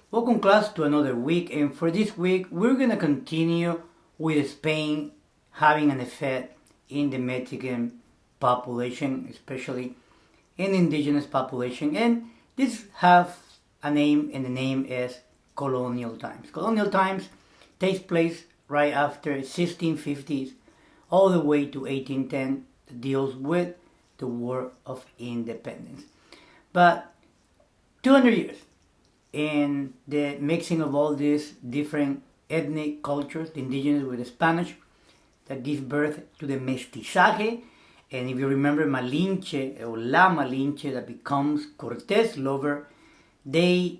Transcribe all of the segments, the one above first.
Welcome class to another week, and for this week we're going to continue with Spain having an effect in the Mexican population, especially in the indigenous population, and this have a name, and the name is Colonial Times. Colonial Times takes place right after 1650s all the way to 1810, deals with the War of Independence. But 200 years in the mixing of all these different ethnic cultures, the indigenous with the Spanish, that gives birth to the mestizaje. And if you remember Malinche, or La Malinche, that becomes Cortés' lover, they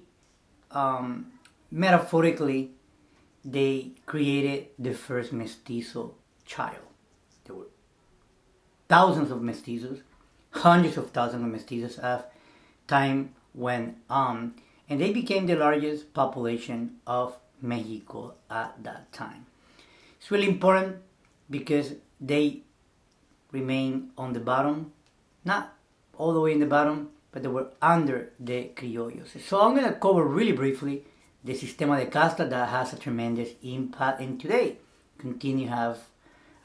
metaphorically, they created the first mestizo child. There were thousands of mestizos, hundreds of thousands of mestizos as time went on, and they became the largest population of Mexico at that time. It's really important because they remain on the bottom, not all the way in the bottom, but they were under the criollos. So I'm going to cover really briefly the Sistema de Casta that has a tremendous impact, and today continue to have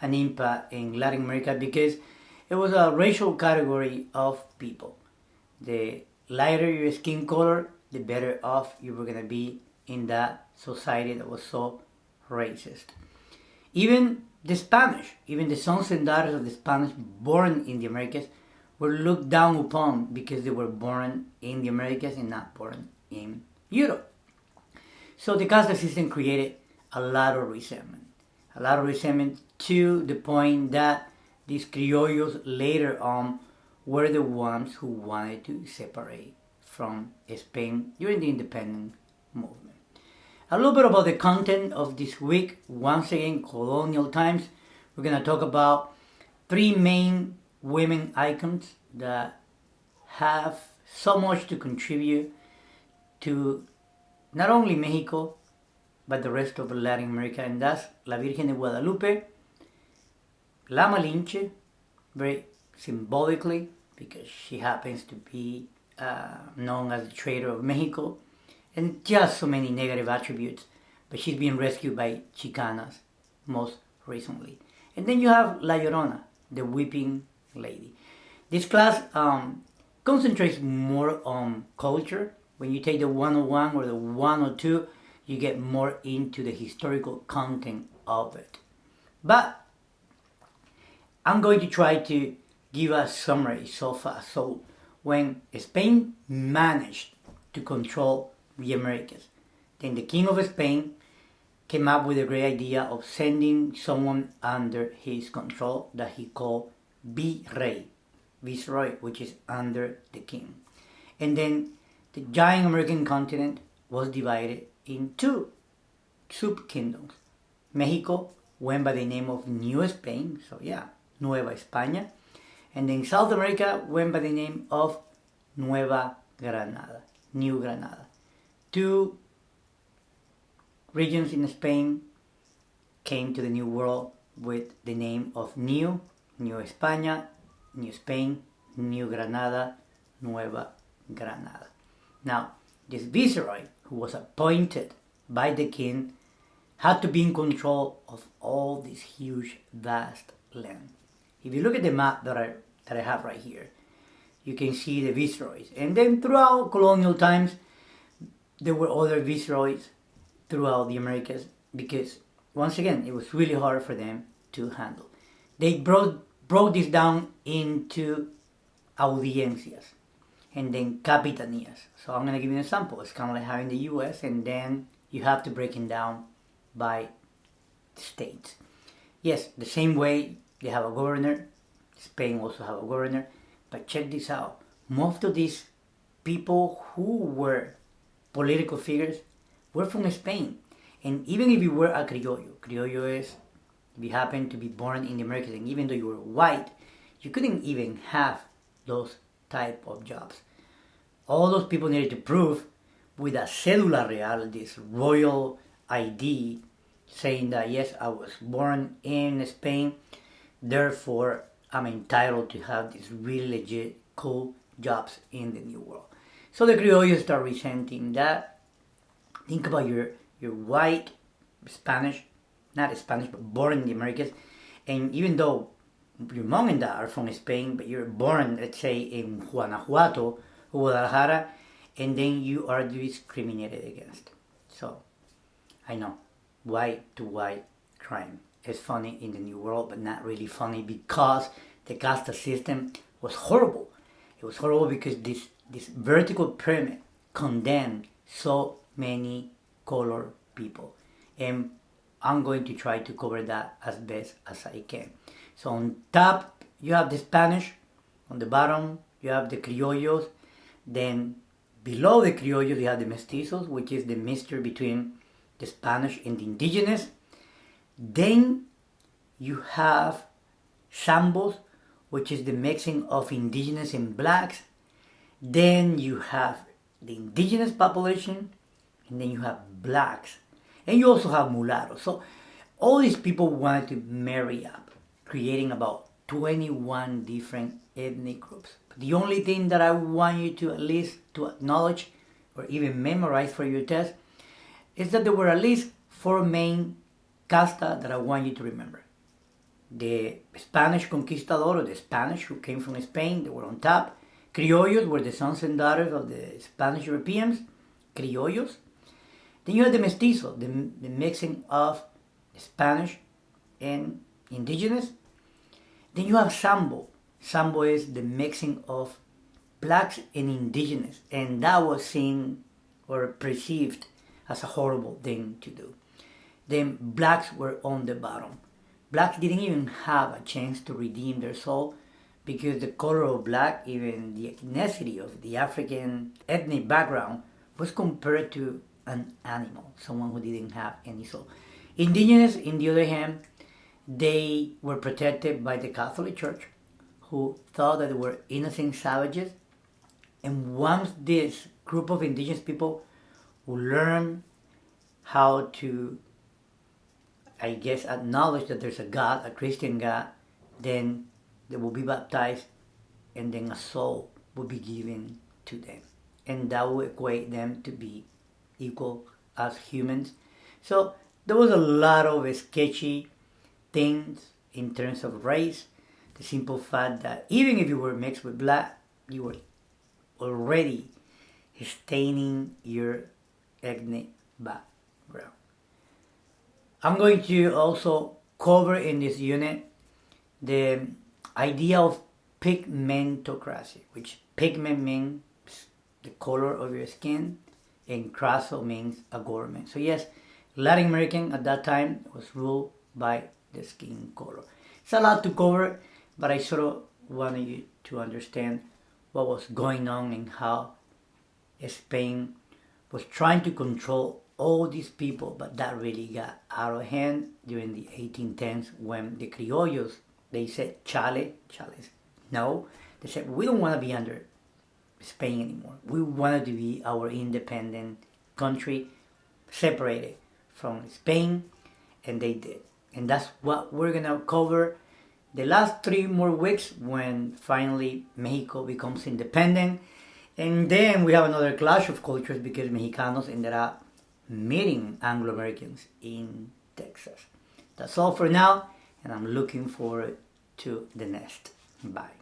an impact in Latin America because it was a racial category of people. The lighter your skin color, the better off you were going to be in that society that was so racist. Even the Spanish, even the sons and daughters of the Spanish born in the Americas were looked down upon because they were born in the Americas and not born in Europe. So the caste system created a lot of resentment. To the point that these criollos later on were the ones who wanted to separate from Spain during the independence movement. A little bit about the content of this week. Once again, Colonial Times. We're going to talk about three main women icons that have so much to contribute to not only Mexico, but the rest of Latin America, and that's La Virgen de Guadalupe, La Malinche, very symbolically, because she happens to be known as the traitor of Mexico, and just so many negative attributes, but she's been rescued by Chicanas most recently. And then you have La Llorona, the weeping lady. This class concentrates more on culture. When you take the 101 or the 102, you get more into the historical content of it. But I'm going to try to give a summary so far. So when Spain managed to control the Americas, then the King of Spain came up with a great idea of sending someone under his control that he called Viceroy, which is under the king. And then the giant American continent was divided in two sub-kingdoms. Mexico went by the name of New Spain, so yeah, Nueva España. And then South America went by the name of Nueva Granada, New Granada. Two regions in Spain came to the New World with the name of New España, New Spain, New Granada, Nueva Granada. Now, this viceroy, who was appointed by the king, had to be in control of all this huge, vast land. If you look at the map that I have right here, you can see the viceroys. And then throughout colonial times, there were other viceroys throughout the Americas because, once again, it was really hard for them to handle. They broke this down into audiencias and then capitanías. So I'm going to give you an example. It's kind of like having the US, and then you have to break it down by states. Yes, the same way they have a governor, Spain also have a governor, but check this out. Most of these people who were political figures were from Spain. And even if you were a criollo is, if you happen to be born in the Americas, and even though you were white, you couldn't even have those type of jobs. All those people needed to prove with a cédula real, this royal ID, saying that yes, I was born in Spain, therefore I'm entitled to have these really legit, cool jobs in the New World. So the criollos start resenting that, Think about your white Spanish, not Spanish, but born in the Americas, and even though your mom and dad are from Spain, but you're born, let's say, in Guanajuato, Guadalajara, and then you are discriminated against. So, I know, white to white crime is funny in the New World, but not really funny because the caste system was horrible. It was horrible because this vertical pyramid condemned so many colored people. And I'm going to try to cover that as best as I can. So on top, you have the Spanish. On the bottom, you have the Criollos. Then below the Criollos, you have the Mestizos, which is the mixture between the Spanish and the indigenous. Then you have Sambos, which is the mixing of indigenous and blacks. Then you have the indigenous population, and then you have blacks. And you also have mulattoes. So all these people wanted to marry up, creating about 21 different ethnic groups. But the only thing that I want you to at least to acknowledge or even memorize for your test is that there were at least 4 main casta that I want you to remember. The Spanish conquistador, or the Spanish who came from Spain, they were on top. Criollos were the sons and daughters of the Spanish Europeans, criollos. Then you have the mestizo, the mixing of Spanish and indigenous. Then you have Sambo. Sambo is the mixing of blacks and indigenous. And that was seen or perceived as a horrible thing to do. Then blacks were on the bottom. Blacks didn't even have a chance to redeem their soul because the color of black, even the ethnicity of the African ethnic background, was compared to an animal, someone who didn't have any soul. Indigenous, on the other hand, they were protected by the Catholic Church, who thought that they were innocent savages. And once this group of indigenous people who learned how to, I guess, acknowledge that there's a God, a Christian God, then they will be baptized, and then a soul will be given to them. And that will equate them to be equal as humans. So there was a lot of sketchy things in terms of race. The simple fact that even if you were mixed with black, you were already staining your ethnic background. I'm going to also cover in this unit the idea of pigmentocracy, which pigment means the color of your skin, and craso means a government. So yes, Latin American at that time was ruled by the skin color. It's a lot to cover, but I sort of wanted you to understand what was going on and how Spain was trying to control all these people, but that really got out of hand during the 1810s when the criollos, they said, Chale, no, they said, we don't want to be under Spain anymore. We wanted to be our independent country, separated from Spain, and they did. And that's what we're going to cover the last 3 more weeks when finally Mexico becomes independent. And then we have another clash of cultures because Mexicanos ended up meeting Anglo-Americans in Texas. That's all for now, and I'm looking forward to the next. Bye.